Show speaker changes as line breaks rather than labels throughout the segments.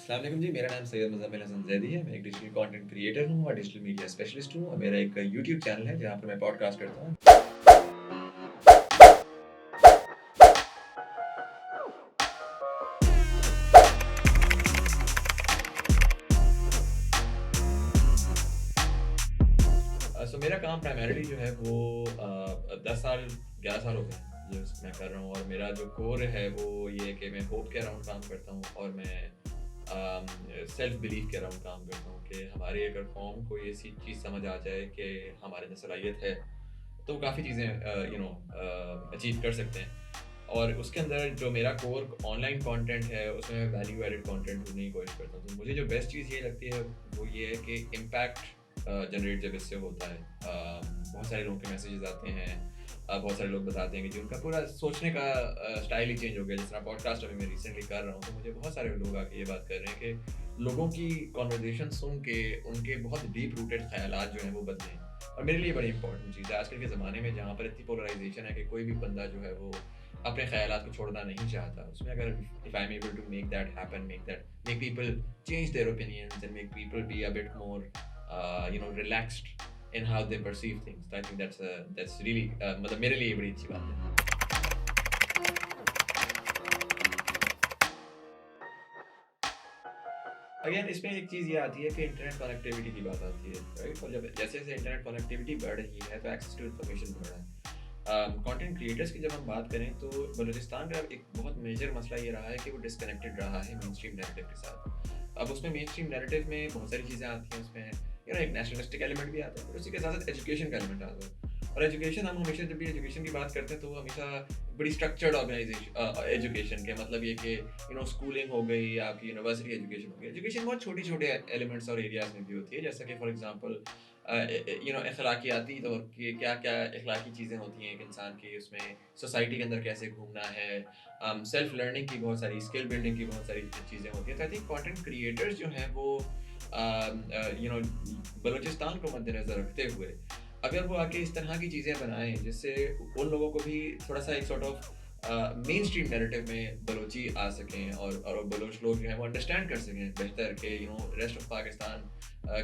अस्सलाम वालेकुम जी, मेरा नाम सैयद मुज़म्मिल हसन ज़ैदी है। मैं एक डिजिटल कंटेंट क्रिएटर हूँ और डिजिटल मीडिया स्पेशलिस्ट हूँ और मेरा एक यूट्यूब चैनल है जहाँ पर मैं पॉडकास्ट करता हूँ। सो मेरा काम प्राइमरीली जो है वो 10 साल 11 साल हो गए हैं ये मैं कर रहा हूँ और मेरा जो कोर है वो ये है कि मैं होप के अराउंड काम करता हूँ और मैं सेल्फ बिलीफ के अराउंड काम करता हूँ कि हमारी अगर कौम को ये सी चीज़ समझ आ जाए कि हमारे अंदर सलाहियत है तो काफ़ी चीज़ें अचीव कर सकते हैं। और उसके अंदर जो मेरा कोर ऑनलाइन कंटेंट है उसमें मैं वैल्यू एडेड कंटेंट ढूँढने की कोशिश करता हूँ। तो मुझे जो बेस्ट चीज़ ये लगती है वो ये है कि इम्पैक्ट जनरेट जब इससे होता है। बहुत सारे लोगों के मैसेजेस आते हैं। बहुत सारे लोग बताते हैं कि जी उनका पूरा सोचने का स्टाइल ही चेंज हो गया। जिस तरह पॉडकास्ट अभी मैं रिसेंटली कर रहा हूँ तो मुझे बहुत सारे लोग आके ये बात कर रहे हैं कि लोगों की कन्वर्सेशन सुन के उनके बहुत डीप रूटेड ख़यालात जो हैं वो बदले हैं। और मेरे लिए बड़ी इंपॉर्टेंट चीज़ है आजकल के ज़माने में जहाँ पर इतनी पोलराइजेशन है कि कोई भी बंदा जो है वो अपने ख़यालात को छोड़ना नहीं चाहता। उसमें अगर if I am able to make that happen, make people change their opinions and make people be a bit more relaxed in how they perceive things. So I think that's really मतलब मेरे लिए ये बड़ी अच्छी बात है। Again इसमें एक चीज़ ये आती है कि इंटरनेट कनेक्टिविटी की बात आती है, राइट? और जब जैसे-जैसे इंटरनेट कनेक्टिविटी बढ़ रही है तो एक्सेस टू इन्फॉर्मेशन बढ़ रहा है। कंटेंट क्रिएटर्स की जब हम बात करें तो बलूचिस्तान का एक बहुत मेजर मसला ये रहा है कि वो डिस्कनेक्टेड रहा है मेन स्ट्रीम नैरेटिव के साथ। अब उसमें मेन स्ट्रीम नैरेटिव में बहुत सारी चीज़ें आती हैं, उसमें एक नेशनलिस्टिक एलिमेंट भी आता है, पर उसी के साथ-साथ एजुकेशन का एलिमेंट आता है। और एजुकेशन हम हमेशा जब भी एजुकेशन की बात करते हैं तो वो हमेशा बड़ी स्ट्रक्चर्ड एजुकेशन के मतलब ये कि स्कूलिंग हो गई या आपकी यूनिवर्सिटी एजुकेशन हो गई। एजुकेशन बहुत छोटे-छोटे एलिमेंट्स और एरियाज़ में भी होती है, जैसा कि फॉर एग्ज़ाम्पल अखलाकियाती तौर के क्या-क्या अखलाकी चीज़ें होती हैं एक इंसान की, उसमें सोसाइटी के अंदर कैसे घूमना है, सेल्फ लर्निंग की बहुत सारी, स्किल बिल्डिंग की बहुत सारी चीज़ें होती हैं। तो आई थिंक कंटेंट क्रिएटर्स जो हैं वो बलूचिस्तान को मद्देनज़र रखते हुए अगर वो आके इस तरह की चीज़ें बनाएँ जिससे उन लोगों को भी थोड़ा-सा एक sort of main stream narrative में बलोची आ सकें और बलोच लोग जो हैं वो अंडरस्टैंड कर सकें बेहतर कि रेस्ट ऑफ पाकिस्तान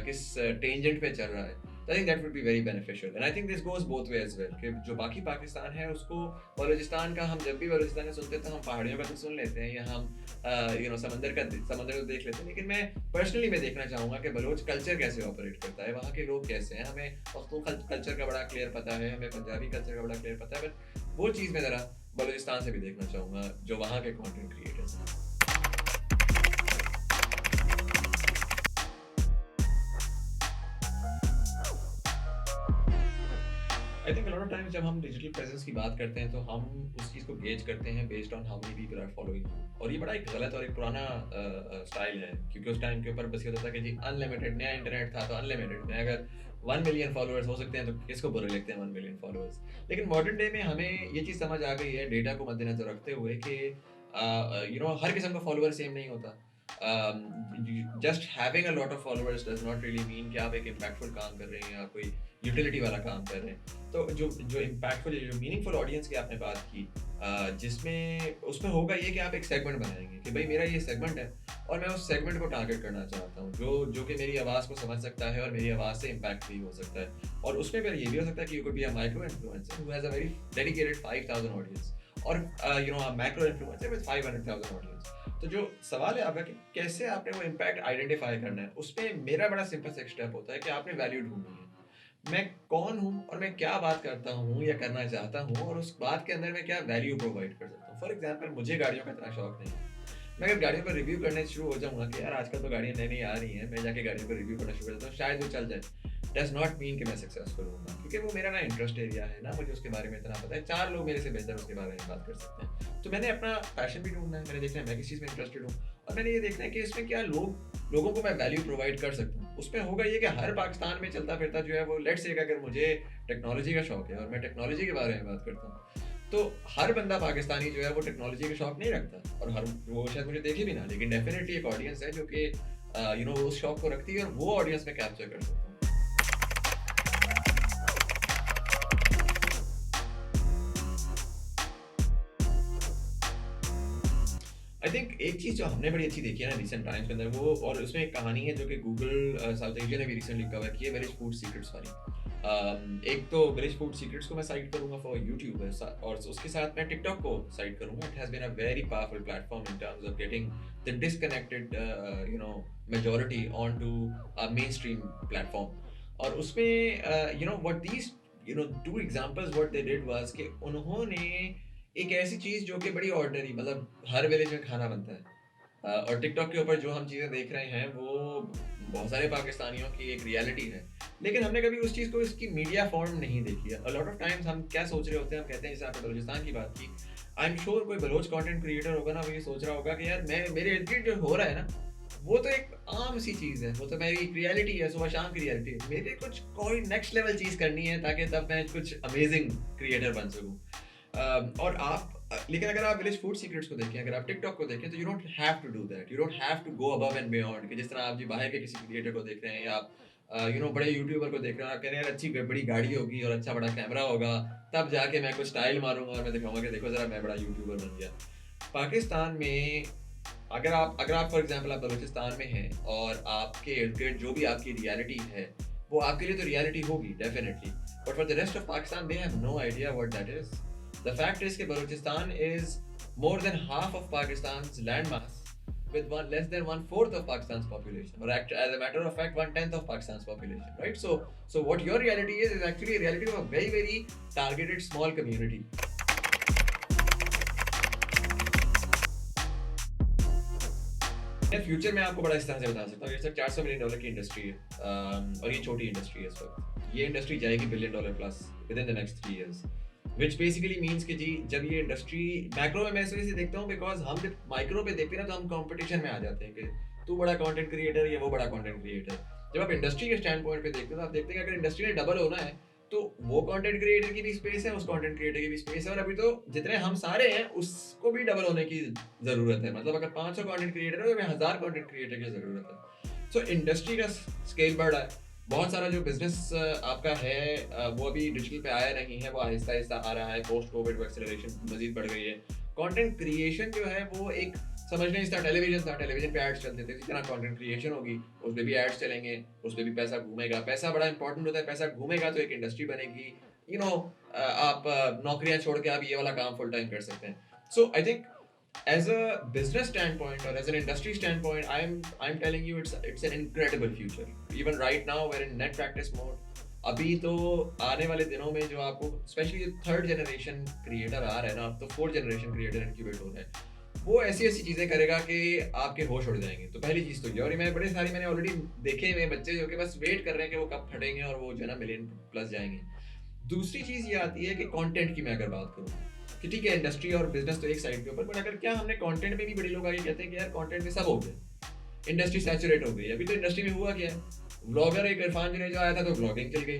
किस टेंजेंट पे चल रहा है। तो I think that would be very beneficial and I think this goes both way as well कि जो बाकी पाकिस्तान है उसको बलूचिस्तान का हम जब भी बलूचिस्तान का सुनते हैं तो हम पहाड़ियों का तो सुन लेते हैं या हम समंदर को देख लेते हैं, लेकिन मैं पर्सनली मैं देखना चाहूँगा कि बलोच कल्चर कैसे ऑपरेट करता है, वहाँ के लोग कैसे हैं। हमें पख्तून कल्चर का बड़ा क्लियर पता है, हमें पंजाबी कल्चर का बड़ा क्लियर पता है, बट वो चीज़ मैं ज़रा बलूचिस्तान से भी देखना चाहूँगा जो वहाँ के कंटेंट क्रिएटर्स हैं। I think a lot of times जब हम डिजिटल प्रेजेंस की बात करते हैं तो हम उस चीज़ को गेज करते हैं based on how many people are following, और ये बड़ा एक गलत और एक पुराना स्टाइल है क्योंकि उस टाइम के ऊपर बस ये होता था कि जी अनलिमिटेड, नया इंटरनेट था तो अनलिमिटेड में अगर 1 मिलियन फॉलोअर्स हो सकते हैं तो किसको बुरे लगते हैं 1 मिलियन फॉलोअर्स। लेकिन मॉडर्न डे में हमें ये चीज़ समझ आ गई है डेटा को मद्देनजर रखते हुए कि हर किस्म का फॉलोअर सेम नहीं होता। Just having a lot of followers does not really mean कि आप एक इम्पैक्टफुल काम कर रहे हैं या कोई यूटिलिटी वाला काम कर रहे हैं। तो जो इम्पैक्टफुल जो मीनिंगफुल ऑडियंस की आपने बात की, जिसमें उसमें होगा ये कि आप एक सेगमेंट बनाएंगे कि भाई मेरा ये सेगमेंट है और मैं उस सेगमेंट को टारगेट करना चाहता हूँ जो कि मेरी आवाज़ को समझ सकता है और मेरी आवाज़ से इम्पैक्ट भी हो सकता है। और उसमें फिर ये भी हो सकता है कि you could be a micro influencer who has a very dedicated 5000 audience और a macro influencer with 500,000 audience. तो जो सवाल है आपका कि कैसे आपने वो इम्पैक्ट आइडेंटिफाई करना है, उसमें मेरा बड़ा सिंपल सा एक स्टेप होता है कि आपने वैल्यू ढूंढनी है। मैं कौन हूँ और मैं क्या बात करता हूँ या करना चाहता हूँ और उस बात के अंदर मैं क्या वैल्यू प्रोवाइड कर सकता हूँ। फॉर एग्जाम्पल मुझे गाड़ियों का इतना शौक नहीं है। मैं अगर गाड़ियों का रिव्यू करने शुरू हो जाऊँगा कि यार आजकल तो गाड़ियाँ नई नई आ रही हैं, मैं जाके गाड़ियों का रिव्यू करना शुरू कर देता हूँ, शायद वो चल जाए। डज नॉट मीन कि मैं सक्सेसफुल हूँगा क्योंकि वो मेरा ना इंटरेस्ट एरिया है ना मुझे उसके बारे में इतना पता है, 4 लोग मेरे से बेहतर उसके बारे में बात कर सकते हैं। तो मैंने अपना पैशन भी ढूंढना है, मैंने देखना है मैं किस चीज़ में इंटरेस्टेड हूँ और मैंने ये देखना है कि इसमें क्या लोगों को मैं वैल्यू प्रोवाइड कर सकता हूँ। उसमें होगा ये कि हर पाकिस्तान में चलता फिरता जो है वो लेट्स से अगर मुझे टेक्नोलॉजी का शौक है और मैं टेक्नोलॉजी के बारे में बात करता हूँ तो हर बंदा पाकिस्तानी जो है वो टेक्नोलॉजी का शौक नहीं रखता और हर वो शायद मुझे देखे भी ना, लेकिन डेफिनेटली एक ऑडियंस है जो कि उस शौक को रखती है और वो ऑडियंस में कैप्चर कर सकता हूँ। आई थिंक एक चीज़ जो हमने बड़ी अच्छी देखी है ना रिसेंट टाइम्स के अंदर, वो और उसमें एक कहानी है जो कि गूगल साउथ एशिया ने भी रिसेंटली कवर की है, विलेज फूड सीक्रेट्स वाली। एक तो विलेज फूड सीक्रेट्स को मैं साइट करूंगा फॉर यूट्यूब, और उसके साथ मैं टिकटॉक को साइट करूंगा। It has been a very powerful platform in terms of getting the disconnected you know majority on to a mainstream platform. और उसमें you know what these two examples what they did was कि उन्होंने एक ऐसी चीज़ जो कि बड़ी ordinary, मतलब हर विलेज में खाना बनता है, और टिकटॉक के ऊपर जो हम चीज़ें देख रहे हैं वो बहुत सारे पाकिस्तानियों की एक रियलिटी है, लेकिन हमने कभी उस चीज़ को इसकी मीडिया फॉर्म नहीं देखी है। लॉट ऑफ टाइम्स हम क्या सोच रहे होते हैं, हम कहते हैं जैसे आपने बलूचिस्तान की बात की, आई एम श्योर कोई बलोच कंटेंट क्रिएटर होगा ना, वो ये सोच रहा होगा कि यार मैं मेरे इर्द गिर्द जो हो रहा है ना, वो तो एक आम सी चीज़ है, वो तो मेरी एक रियलिटी है, सुबह शाम की रियलिटी है। मेरे कुछ कोई नेक्स्ट लेवल चीज़ करनी है ताकि तब मैं कुछ अमेजिंग क्रिएटर बन सकूँ। और आप लेकिन अगर आप विलेज फूड सीक्रेट्स को देखें, अगर आप टिकटॉक को देखें, तो you don't have to do that, you don't have to go above and beyond, कि जिस तरह आप जी बाहर के किसी क्रिएटर को देख रहे हैं, या आप बड़े यूट्यूबर को देख रहे हैं, आप कह रहे हैं यार अच्छी बड़ी गाड़ी होगी और अच्छा बड़ा कैमरा होगा, तब जाके मैं कुछ स्टाइल मारूंगा और मैं दिखाऊंगा कि देखो जरा मैं बड़ा यूट्यूबर बन गया। पाकिस्तान में अगर आप फॉर एग्जांपल आप बलूचिस्तान में हैं और आपके इर्द गिर्द जो भी आपकी रियलिटी है, वो आपके लिए तो रियलिटी होगी definitely, but for the rest of Pakistan they have no idea what that is. The fact is that Balochistan is more than half of Pakistan's landmass, with less than 1/4 of Pakistan's population, or as a matter of fact, 1/10 of Pakistan's population, right? So what your reality is actually a reality of a very, very targeted small community. Future में आपको बड़ा इस तरह से बता सकता हूँ, ये सर $400 मिलियन की इंडस्ट्री है, और ये छोटी इंडस्ट्री है इस वक्त। ये इंडस्ट्री जाएगी $1 billion plus with in the next 3 years, which basically means कि जी जब ये इंडस्ट्री मैक्रो में मैं इसे देखता हूँ, बिकॉज हम जब माइक्रो पे देखते हैं ना तो हम कंपटीशन में आ जाते हैं कि तू बड़ा कंटेंट क्रिएटर या वो बड़ा कंटेंट क्रिएटर। जब आप इंडस्ट्री के स्टैंड पॉइंट पे देखते हैं तो आप देखते हैं कि अगर इंडस्ट्री ने डबल होना है तो वो कंटेंट क्रिएटर की भी स्पेस है, उस कंटेंट क्रिएटर की भी स्पेस है, और अभी तो जितने हम सारे हैं उसको भी डबल होने की जरूरत है। मतलब अगर 500 कंटेंट क्रिएटर है तो हमें 1000 कंटेंट क्रिएटर की जरूरत है। सो इंडस्ट्री का स्केल बढ़ा है, बहुत सारा जो बिजनेस आपका है वो अभी डिजिटल पे आया नहीं है, वो आहिस्ता आहिस्ता आ रहा है, पोस्ट कोविड एक्सेलरेशन मजीद बढ़ गई है। कंटेंट क्रिएशन जो है वो एक समझने इस तरह टेलीविजन था, टेलीविजन पे एड्स चलते थे, इसी तरह कंटेंट क्रिएशन होगी, उस पर भी एड्स चलेंगे, उस पर भी पैसा घूमेगा। पैसा बड़ा इंपॉर्टेंट होता है, पैसा घूमेगा तो एक इंडस्ट्री बनेगी। आप नौकरियां छोड़ के आप ये वाला काम फुल टाइम कर सकते हैं। So I think as a business standpoint or as an industry standpoint, I'm telling you it's an incredible future. Even right now we're in net practice mode. अभी तो आने वाले दिनों में जो आपको स्पेशली थर्ड जनरेशन क्रिएटर आ रहा है ना, अब तो फोर्थ जनरेशन क्रिएटर इनक्यूबेट हो रहा है, वो ऐसी ऐसी चीजें करेगा कि आपके होश उड़ जाएंगे। तो पहली चीज तो ये, और मैं बड़े सारी मैंने ऑलरेडी देखे हुए बच्चे जो कि बस वेट कर रहे हैं कि वो कब फटेंगे और वो जो है ना मिलियन प्लस जाएंगे। दूसरी चीज ये आती है कि कंटेंट की मैं अगर बात करूँ कि ठीक है इंडस्ट्री और बिजनेस तो एक साइड के ऊपर, बट अगर क्या हमने कंटेंट में भी बड़े लोग आगे कहते हैं कि यार कंटेंट में सब हो गया, इंडस्ट्री सैचुरेट हो गई। अभी तो इंडस्ट्री में हुआ क्या है, व्लॉगर एक इरफान जुनेजो आया था तो व्लॉगिंग चल गई,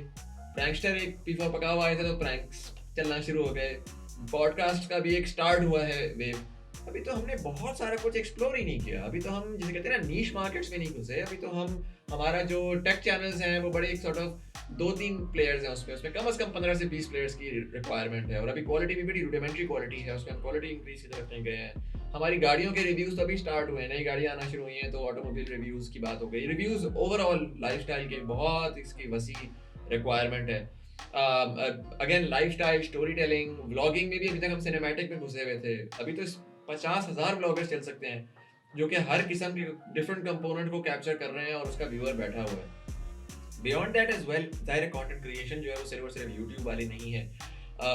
प्रैंकस्टर एक पीफा पकाव आया था तो प्रैंक्स चलना शुरू हो गए, पॉडकास्ट का भी एक स्टार्ट हुआ है वेव। अभी तो हमने बहुत सारा कुछ एक्सप्लोर ही नहीं किया। अभी तो हम जिसे कहते हैं ना नीश मार्केट्स में नहीं घुसे। अभी तो हमारा जो टेक चैनल्स हैं वो बड़े एक सॉर्ट ऑफ 2-3 प्लेयर्स हैं, उसमें कम से कम 15 से 20 प्लेयर्स की रिक्वायरमेंट है, और अभी क्वालिटी भी बड़ी रूडिमेंट्री क्वालिटी है, उसमें हम क्वालिटी इंक्रीज की तरफ नहीं गए हैं। हमारी गाड़ियों के रिव्यूज तो अभी स्टार्ट हुए हैं, नई गाड़ियाँ आना शुरू हुई हैं, तो ऑटोमोबाइल रिव्यूज की बात हो गई। रिव्यूज ओवरऑल लाइफस्टाइल के बहुत इसकी वसी रिक्वायरमेंट है। Again lifestyle, story telling, vlogging में भी अभी तक हम सिनेमैटिक में घुसे हुए थे। अभी तो 50,000 व्लॉगर्स चल सकते हैं जो कि हर किस्म के डिफरेंट कंपोनेंट को कैप्चर कर रहे हैं और उसका व्यूअर बैठा हुआ है। बियॉन्ड दैट एज वेल, जाहिर कंटेंट क्रिएशन जो है वो सिर्फ और सिर्फ यूट्यूब वाली नहीं है,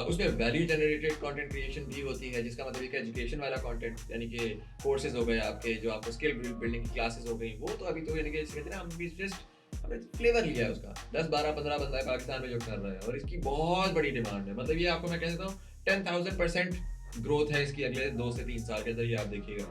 उसमें वैल्यू जनरेटेड कंटेंट क्रिएशन भी होती है, जिसका मतलब एक एजुकेशन वाला कंटेंट, यानी कि कोर्सेज हो गए आपके, जो आपको स्किल बिल्डिंग क्लासेस हो गई, वो तो अभी तो यानी कि कहते हैं ना हम जस्ट हमने फ्लेवर लिया है उसका। 10-12-15 बंदा है पाकिस्तान में जो कर रहा है, और इसकी बहुत बड़ी डिमांड है। मतलब ये आपको मैं कह देता हूँ 10,000% ग्रोथ है इसकी अगले 2 से 3 साल के अंदर, ये आप देखिएगा।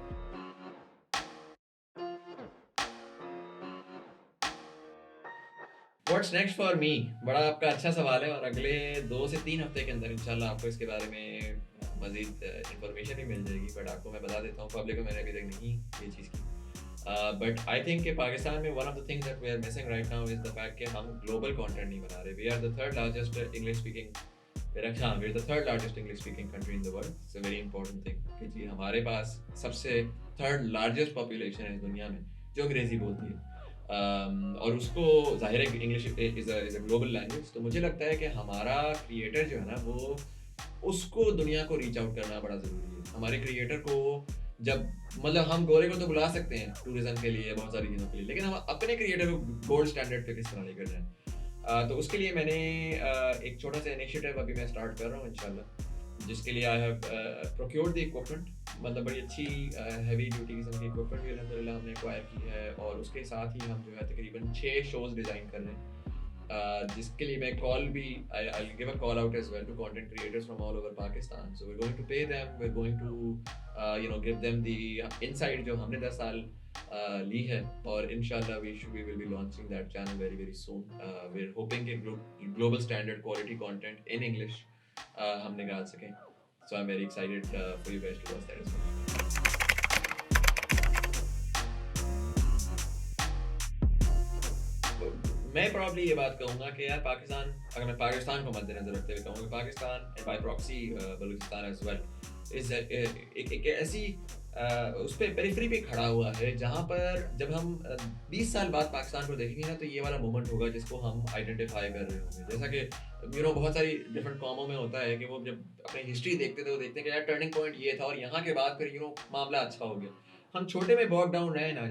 व्हाट्स नेक्स्ट फॉर मी, बड़ा आपका अच्छा सवाल है, और अगले 2 से 3 हफ्ते के अंदर इंशाल्लाह आपको इसके बारे में मजीद इंफॉर्मेशन भी मिल जाएगी। बट आपको मैं बता देता हूँ, पब्लिक में मैंने अभी तक नहीं ये चीज़ की। बट आई थिंक कि पाकिस्तान में one of the things that we are missing right now is the fact कि हम ग्लोबल कंटेंट नहीं बना रहे। We are the third largest English speaking country in the world. It's a very important thing कि जी हमारे पास सबसे third largest population है इस दुनिया में जो अंग्रेज़ी बोलती है। और उसको ज़ाहिर है English is a global language, तो मुझे लगता है कि हमारा क्रिएटर जो है ना वो उसको दुनिया को रीच आउट करना बड़ा ज़रूरी है। हमारे क्रिएटर को जब मतलब हम गोरे को तो बुला सकते हैं टूरिज़्म के लिए, बहुत सारी चीज़ों के लिए, लेकिन हम अपने क्रिएटर को गोल्ड स्टैंडर्ड पे किस तरह लेकर जाएँ? तो उसके लिए मैंने एक छोटा-सा इनिशिएटिव अभी मैं स्टार्ट कर रहा हूँ इंशाल्लाह, जिसके लिए I have procured the equipment, मतलब बड़ी अच्छी हेवी ड्यूटी किस्म की इक्विपमेंट भी अल्हम्दुलिल्लाह हमने एक्वायर की है, और उसके साथ ही हम जो है तकरीबन 6 शोज़ डिज़ाइन कर रहे हैं। जिसके लिए मैं कॉल भी I'll give a call out as well to content creators from all over Pakistan. So we're going to pay them, we're going to give them the insight जो हमने 10 साल ली है, और इंशाल्लाह we will be launching that channel very very soon. We're hoping कि global standard quality content in English हम निकाल सकें. So I'm very excited for you guys to watch that as well. मैं प्रॉब्ली ये बात कहूँगा कि यार पाकिस्तान, अगर मैं पाकिस्तान को मद्देनजर रखते हुए कहूँगा, Pakistan and by proxy Balochistan as well is एक ऐसी उस पे पेरिफेरी पे खड़ा हुआ है जहाँ पर जब हम 20 साल बाद पाकिस्तान को देखेंगे ना, तो ये वाला मोमेंट होगा जिसको हम आइडेंटिफाई कर रहे होंगे। जैसा कि बहुत सारी डिफरेंट कॉमों में होता है कि वो जब अपनी हिस्ट्री देखते थे वो देखते हैं कि यार टर्निंग पॉइंट ये था और यहाँ के बाद फिर मामला अच्छा हो गया। हम छोटे में बॉग डाउन रहे ना,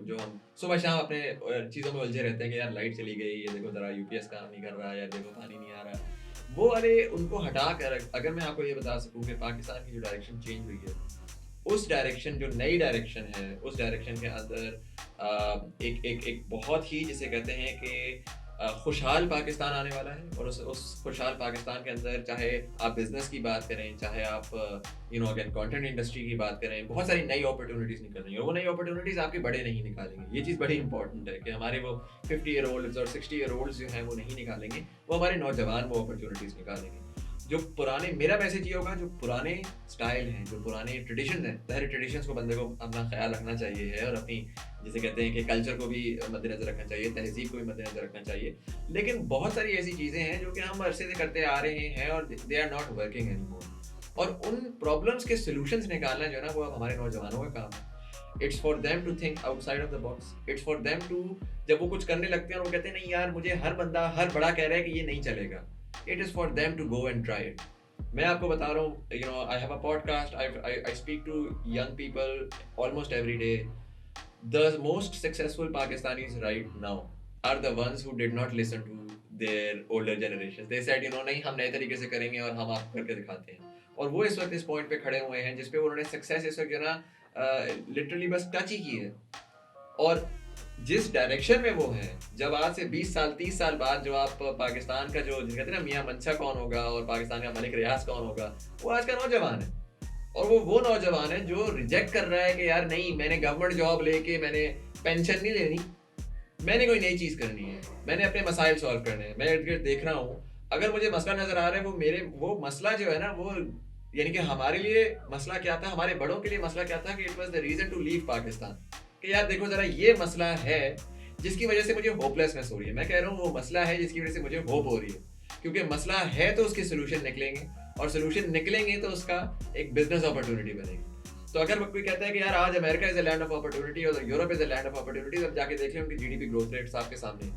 जो हम सुबह शाम अपने चीज़ों में उलझे रहते हैं कि यार लाइट चली गई, ये देखो ज़रा यूपीएस काम नहीं कर रहा, यार देखो पानी नहीं आ रहा, वो वाले उनको हटा कर अगर मैं आपको ये बता सकूँ कि पाकिस्तान की जो डायरेक्शन चेंज हुई है, उस डायरेक्शन जो नई डायरेक्शन है, उस डायरेक्शन के अंदर एक बहुत ही जिसे कहते हैं कि खुशहाल पाकिस्तान आने वाला है। और उस खुशहाल पाकिस्तान के अंदर चाहे आप बिजनेस की बात करें, चाहे आप अगेन कंटेंट इंडस्ट्री की बात करें, बहुत सारी नई अपॉर्चुनिटीज़ निकल रही हैं, और वो नई अपॉर्चुनिटीज़ आपके बड़े नहीं निकालेंगे। ये चीज़ बड़ी इंपॉर्टेंट है कि हमारे वो 50 ईयर ओल्ड्स और 60 ईयर ओल्ड्स जो हैं वो नहीं निकालेंगे, वो हमारे नौजवान वो अपॉर्चुनिटीज़ निकालेंगे। जो पुराने, मेरा मैसेज ये होगा, जो पुराने स्टाइल हैं, जो पुराने ट्रेडिशन हैं, सारे ट्रेडिशंस को बंदे को अपना ख्याल रखना चाहिए है, और अपनी जिसे कहते हैं कि कल्चर को भी मद्देनजर रखना चाहिए, तहजीब को भी मद्देनजर रखना चाहिए। लेकिन बहुत सारी ऐसी चीज़ें हैं जो कि हम अरसे से करते आ रहे हैं और they are not working anymore, और उन प्रॉब्लम्स के सॉल्यूशंस निकालना जो है ना, वो अब हमारे नौजवानों का काम है। It's for them to think outside of the box, it's for them to, जब वो कुछ करने लगते हैं और वो कहते हैं नहीं यार मुझे हर बंदा हर बड़ा कह रहा है कि ये नहीं चलेगा, it is for them to go and try it. मैं आपको बता रहा हूँ, I have a podcast, I speak to young people almost every day. The most successful Pakistanis right now are the ones who did not listen to their older generations. They said, नहीं हम नए तरीके से करेंगे और हम आपको करके दिखाते हैं। और वो इस वक्त इस पॉइंट पे खड़े हुए हैं जिस पे उन्होंने सक्सेस इस वक्त लिटरली बस टच ही की है। और जिस डायरेक्शन में वो है, जब आज से 20 साल 30 साल बाद जो आप पाकिस्तान का जो कहते हैं ना मियां मंशा कौन होगा और पाकिस्तान का मलिक रियाज कौन होगा, वो आज का नौजवान है। और वो नौजवान है जो रिजेक्ट कर रहा है कि यार नहीं, मैंने गवर्नमेंट जॉब लेके मैंने पेंशन नहीं लेनी, मैंने कोई नई चीज़ करनी है, मैंने अपने मसाइल सॉल्व करने हैं। मैं इर्द गिर्द देख रहा हूँ, अगर मुझे मसला नज़र आ रहा है, वो मसला जो है ना, वो यानी कि हमारे लिए मसला क्या था, हमारे बड़ों के लिए मसला क्या था कि it was the reason to leave Pakistan, कि यार देखो ज़रा ये मसला है जिसकी वजह से मुझे होपलेसनेस हो रही है। मैं कह रहा हूँ वो मसला है जिसकी वजह से मुझे होप हो रही है, क्योंकि मसला है तो उसके सोल्यूशन निकलेंगे, और सोल्यूशन निकलेंगे तो उसका एक बिजनेस अपॉर्चुनिटी बनेगी। तो अगर कोई कहता है कि यार आज America is a land of opportunity और Europe is a land of opportunity, अब जाके देख लें उनकी जीडीपी ग्रोथ रेट्स आपके सामने।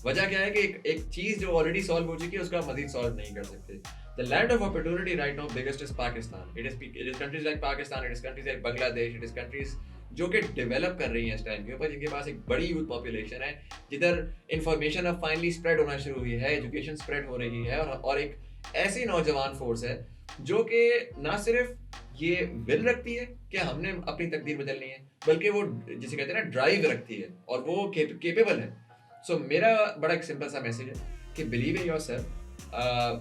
वजह क्या है कि एक चीज जो ऑलरेडी सॉल्व हो चुकी है उसका मजीद सॉल्व नहीं कर सकते। The land of opportunity right now biggest is Pakistan. It is countries like Pakistan, it is countries like Bangladesh, it is countries जो कि डेवलप कर रही हैं इस टाइम के ऊपर, जिनके पास एक बड़ी यूथ पॉपुलेशन है, जिधर इंफॉर्मेशन अब फाइनली स्प्रेड होना शुरू हुई है, एजुकेशन स्प्रेड हो रही है, और एक ऐसी नौजवान फोर्स है जो कि ना सिर्फ ये विल रखती है कि हमने अपनी तकदीर बदलनी है, बल्कि वो जिसे कहते हैं ना ड्राइव रखती है, और वो केपेबल है। सो मेरा बड़ा एक सिंपल सा मैसेज है कि believe in yourself.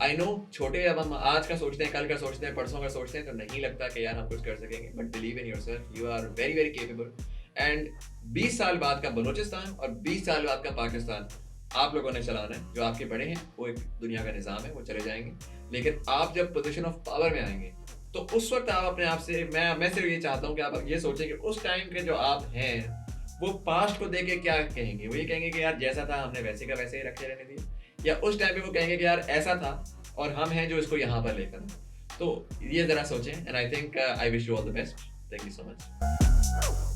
I know छोटे, अब हम आज का सोचते हैं, कल का सोचते हैं, परसों का सोचते हैं, तो नहीं लगता कि यार हम कुछ कर सकेंगे, but believe in yourself, you are very very capable. And 20 साल बाद का बलूचिस्तान और 20 साल बाद का पाकिस्तान आप लोगों ने चलाना है। जो आपके बड़े हैं वो एक दुनिया का निज़ाम है, वो चले जाएंगे, लेकिन आप जब पोजीशन ऑफ पावर में आएंगे तो उस वक्त आप अपने आप से, मैं सिर्फ ये चाहता हूँ कि आप ये सोचें कि उस टाइम के जो आप हैं वो पास्ट को देख के क्या कहेंगे। वो ये कहेंगे कि यार जैसा था हमने वैसे का वैसे ही रखे रहने दिए, या उस टाइम पे वो कहेंगे कि यार ऐसा था और हम हैं जो इसको यहाँ पर लेकर। तो ये ज़रा सोचें, and I think I wish you all the best. Thank you so much.